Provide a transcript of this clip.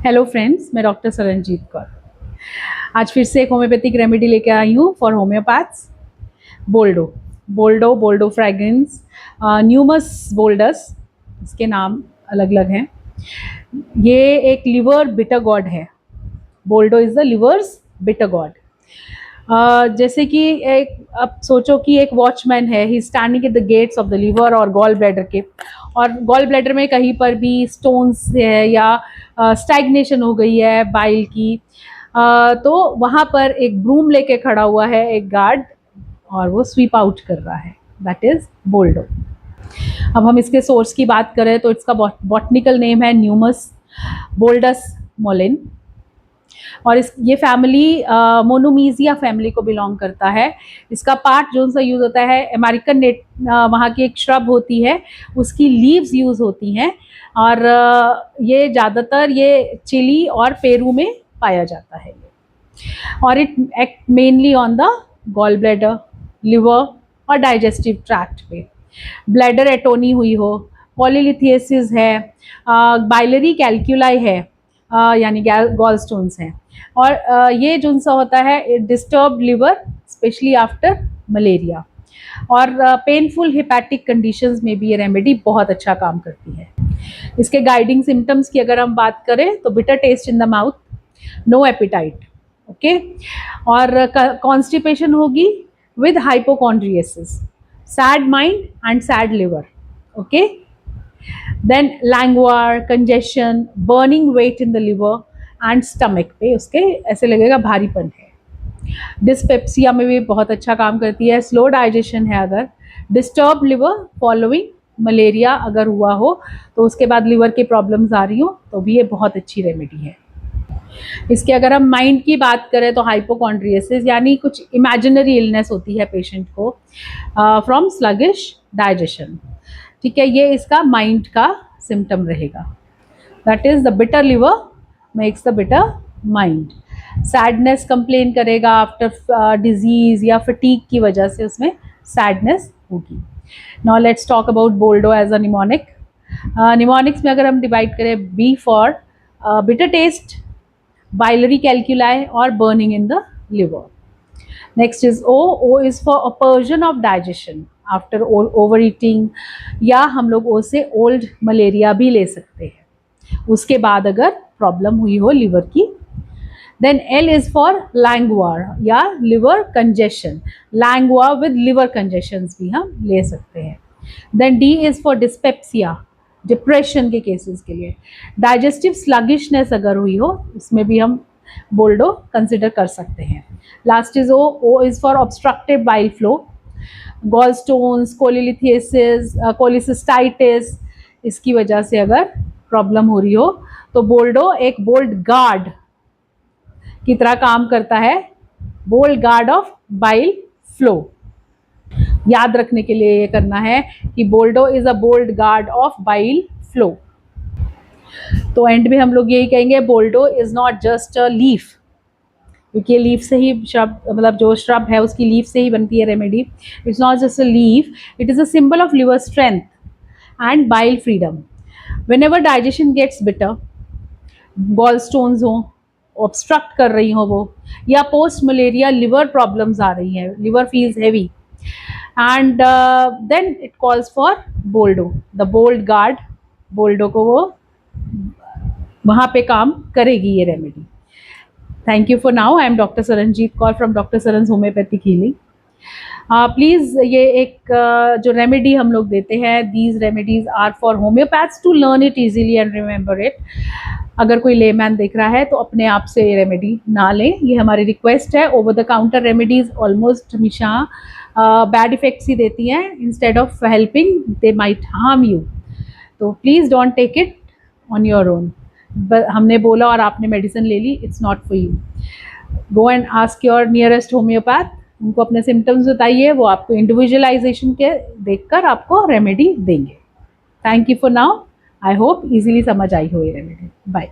Hello friends, मैं doctor Saranjeet Kaur आज फिर से एक होम्योपैथिक रेमेडी लेके आई हूँ फॉर होम्योपैथ्स। बोल्डो फ्रैग्रेंस, न्यूमस बोल्डस, इसके नाम अलग अलग हैं। ये एक लिवर बिटर गॉड है। Boldo is the liver's bitter God. जैसे कि एक अब सोचो कि एक वॉचमैन है, he standing at the gates of the liver और गॉल ब्लैडर के, और गॉल ब्लैडर में कहीं पर भी स्टोन्स है या स्टैग्नेशन हो गई है बाइल की, तो वहाँ पर एक ब्रूम लेके खड़ा हुआ है एक गार्ड, और वो स्वीप आउट कर रहा है। That is boldo. अब हम इसके सोर्स की बात करें तो इसका बॉटनिकल नेम है न्यूमस बोल्डस मोलिन, और ये फैमिली मोनोमीजिया फैमिली को बिलोंग करता है। इसका पार्ट जो सा यूज़ होता है, अमेरिकन नेट वहाँ की एक श्रब होती है, उसकी लीव्स यूज़ होती हैं, और ये ज़्यादातर ये चिली और पेरू में पाया जाता है। और it act mainly on the gall bladder, liver और डाइजेस्टिव ट्रैक्ट पे। ब्लैडर एटोनी हुई हो, पॉलीलिथियसिस है, बाइलरी कैल्कुलाई है, यानी गॉल स्टोन्स हैं, और ये जो सा होता है disturb liver specially after malaria, और पेनफुल हिपैटिक कंडीशंस में भी ये रेमेडी बहुत अच्छा काम करती है। इसके गाइडिंग सिम्टम्स की अगर हम बात करें तो bitter taste in the mouth, no appetite, okay, और कॉन्स्टिपेशन होगी with hypochondriasis, sad mind and sad liver, okay, then languor, congestion, burning weight in the liver and stomach पे उसके ऐसे लगेगा भारीपन है। डिस्पेप्सिया में भी बहुत अच्छा काम करती है। स्लो डाइजेशन है, अगर डिस्टर्ब लिवर फॉलोइंग मलेरिया अगर हुआ हो तो उसके बाद लिवर के प्रॉब्लम्स आ रही हो तो भी ये बहुत अच्छी रेमेडी है। इसके अगर हम माइंड की बात करें तो हाइपोकॉन्ड्रियसिस यानी कुछ इमेजिनरी इलनेस होती है पेशेंट को फ्रॉम स्लगिश डाइजेशन, ठीक है, ये इसका माइंड का सिम्टम रहेगा। That is the bitter liver makes the bitter mind. Sadness complain करेगा आफ्टर डिजीज या फटीग की वजह से, उसमें सैडनेस होगी। Now let's talk about boldo as a mnemonic. Mnemonics में अगर हम डिवाइड करें, B for bitter taste, biliary calculi और burning in the liver. Next is O. O is for oppression of digestion after over eating, या हम लोग ओ से old malaria भी ले सकते हैं उसके बाद अगर प्रॉब्लम हुई हो लिवर की। Then L is for languor या liver congestion, languor with liver congestion भी हम ले सकते हैं। Then D is for dyspepsia, depression के केसेस के लिए। डाइजेस्टिव स्लगिशनेस अगर हुई हो उसमें भी हम बोल्डो कंसिडर कर सकते हैं। Last is O. O is for obstructive bile flow, gall stones, cholelithiasis, cholecystitis, इसकी वजह से अगर प्रॉब्लम हो रही हो तो बोल्डो एक बोल्ड गार्ड की तरह काम करता है, bold guard of bile flow. याद रखने के लिए ये करना है कि boldo is a bold guard of bile flow. तो एंड में हम लोग यही कहेंगे, boldo is not just a leaf, क्योंकि लीफ से ही श्रब, मतलब जो श्रब है उसकी लीफ से ही बनती है remedy. It's not just a leaf, it is a symbol of liver strength and bile freedom. Whenever digestion gets bitter, gall stones हो, ऑब्स्ट्रक्ट कर रही हो वो, या पोस्ट मलेरिया लिवर प्रॉब्लम्स आ रही हैं, liver feels heavy, and then it calls for boldo, the bold guard. Boldo को वो वहाँ पे काम करेगी ये remedy. Thank you for now. I am doctor Saranjeet Kaur from doctor Saran's homeopathic healing. Please ये एक जो रेमेडी हम लोग देते हैं, these remedies are for homeopaths to learn it easily and remember it. अगर कोई लेमैन देख रहा है तो अपने आप से ये रेमेडी ना लें, ये हमारी रिक्वेस्ट है। Over the counter remedies almost हमेशा बैड इफेक्ट्स ही देती हैं, instead of helping they might harm you. तो please don't take it on your own. हमने बोला और आपने मेडिसिन ले ली, it's not for you. Go and ask your nearest homeopath, उनको अपने सिम्टम्स बताइए, वो आपको इंडिविजुअलाइजेशन के देखकर आपको रेमेडी देंगे। Thank you for now. I hope easily समझ आई हो ये रेमेडी। बाय।